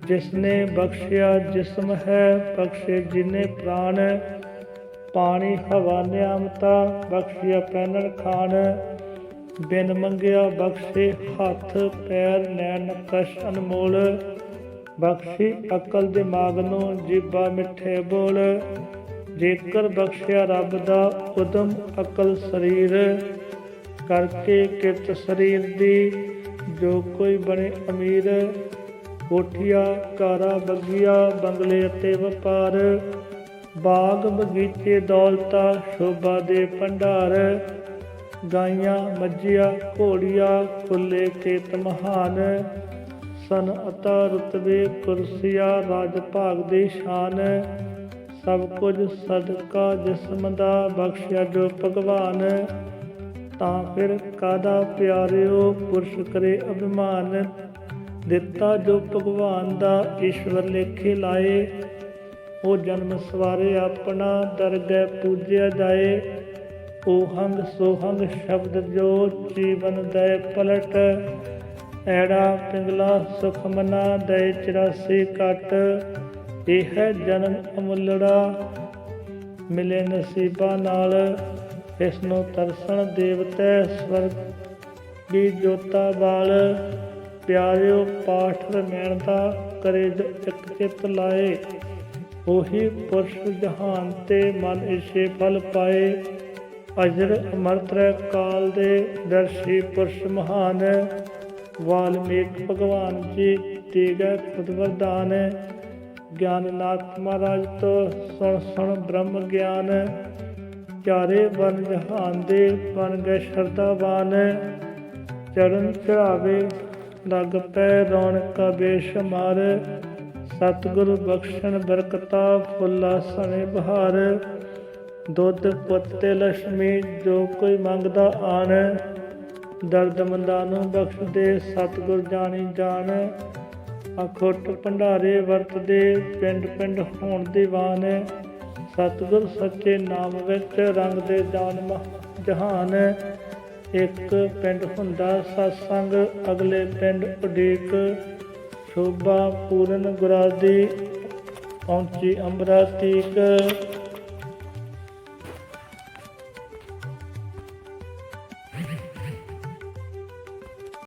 ਜਿਸਨੇ ਬਖਸ਼ਿਆ ਜਿਸਮ ਹੈ, ਬਖਸ਼ੇ ਜਿਨੇ ਪ੍ਰਾਣ। ਪਾਣੀ ਹਵਾ ਨਿਆਮਤਾ, ਬਖਸ਼ਿਆ ਪਹਿਨਣ ਖਾਣ। ਬਿਨ ਮੰਗਿਆ ਬਖਸ਼ੇ ਹੱਥ ਪੈਰ ਨੈਣ ਨਕਸ਼ ਅਨਮੋਲ। ਬਖਸ਼ੀ ਅਕਲ ਦਿਮਾਗ ਨੂੰ, ਜੀਭਾ ਮਿੱਠੇ ਬੋਲ। ਜੇਕਰ ਬਖਸ਼ਿਆ ਰੱਬ ਦਾ ਉਦਮ ਅਕਲ ਸਰੀਰ। ਕਰਕੇ ਕਿਰਤ ਸਰੀਰ ਦੀ, ਜੋ ਕੋਈ ਬਣੇ ਅਮੀਰ। ਕੋਠੀਆਂ ਕਾਰਾਂ ਬੱਗੀਆਂ ਬੰਗਲੇ ਅਤੇ ਵਪਾਰ। ਬਾਗ ਬਗੀਚੇ ਦੌਲਤਾਂ ਸ਼ੋਭਾ ਦੇ ਭੰਡਾਰ। ਗਾਈਆਂ ਮੱਝੀਆਂ ਘੋੜੀਆਂ ਖੁੱਲੇ ਖੇਤ ਮਹਾਨ। ਸਨਅਤਾਂ ਰੁਤਬੇ ਕੁਰਸੀਆਂ ਰਾਜ ਭਾਗ ਦੀ ਸ਼ਾਨ। ਸਭ ਕੁਝ ਸਦਕਾ ਜਿਸਮ ਦਾ, ਬਖਸ਼ਿਆ ਜੋ ਭਗਵਾਨ। ਤਾਂ ਫਿਰ ਕਾਹਦਾ ਪਿਆਰਿਓ ਪੁਰਸ਼ ਕਰੇ ਅਭਿਮਾਨ। ਦਿੱਤਾ ਜੋ ਭਗਵਾਨ ਦਾ ਈਸ਼ਵਰ ਲੇਖੇ ਲਾਏ। ਉਹ ਜਨਮ ਸਵਾਰੇ ਆਪਣਾ, ਦਰਗਹਿ ਪੂਜਿਆ ਜਾਏ। ਓਹੰਗ ਸੋਹੰਗ ਸ਼ਬਦ ਜੋ, ਜੀਵਨ ਦਏ ਪਲਟ। ਐੜਾ ਪਿੰਗਲਾ ਸੁਖ ਮਨਾ, ਦਏ 84 ਕੱਟ। ਇਹ ਹੈ ਜਨਮ ਅਮੁੱਲੜਾ, ਮਿਲੇ ਨਸੀਬਾਂ ਨਾਲ। ਇਸ ਨੂੰ ਤਰਸਣ ਦੇਵਤੈ, ਸਵਰਗੀ ਜੋਤਾ ਬਾਲ। ਪਿਆਰਿਓ ਪਾਠ ਰਮੈਣ ਦਾ, ਕਰੇ ਜੋ ਇੱਕ ਚਿੱਤ ਲਾਏ। ਉਹੀ ਪੁਰਸ਼ ਜਹਾਨ ਤੇ ਮਨ ਇਸੇ ਫਲ ਪਾਏ। ਅਜਰ ਅਮਰਤ ਰਹਿ ਕਾਲ ਦੇ, ਦਰਸ਼ੀ ਪੁਰਸ਼ ਮਹਾਨ। ਵਾਲਮੀਕ ਭਗਵਾਨ ਜੀ ਦੇਗੈ ਖੁਦ ਵਰਦਾਨ। ਗਿਆਨਨਾਥ ਮਹਾਰਾਜ ਤੋਂ ਸੁਣ ਸੁਣ ਬ੍ਰਹਮ ਗਿਆਨ। ਚਾਰੇ ਵਰਨ ਜਹਾਨ ਦੇ, ਬਣ ਗਏ ਸ਼ਰਧਾਵਾਨ। ਚਰਨ ਚੜਾਵੇ ਲੱਗ ਪੈ, ਰੌਣਕਾਂ ਬੇਸ਼ੁਮਾਰ। ਸਤਿਗੁਰ ਬਖਸ਼ਣ ਬਰਕਤਾਂ, ਫੁੱਲਾ ਸਣੇ ਬਹਾਰ। ਦੁੱਧ ਪੁੱਤ ਤੇ ਲక్ష్ਮੀ, ਜੋ ਕੋਈ ਮੰਗਦਾ ਆਣ। ਦਰਦਮੰਦਾਂ ਨੂੰ ਬਖਸ਼ਦੇ, ਸਤਿਗੁਰ ਜਾਣੀ ਜਾਣ। ਅਖੁੱਟ ਭੰਡਾਰੇ ਵਰਤਦੇ, ਪਿੰਡ ਪਿੰਡ ਹੋਣ ਦੀਵਾਨ। ਸਤਿਗੁਰ ਸੱਚੇ ਨਾਮ ਵਿੱਚ, ਰੰਗਦੇ ਜਾਨ ਜਹਾਨ। ਇੱਕ ਪਿੰਡ ਹੁੰਦਾ ਸਤਸੰਗ, ਅਗਲੇ ਪਿੰਡ ਉਡੀਕ। ਸ਼ੋਭਾ ਪੂਰਨ ਗੁਰਾਂ ਦੀ, ਪਹੁੰਚੀ ਅੰਬਰਾ ਤੀਕ।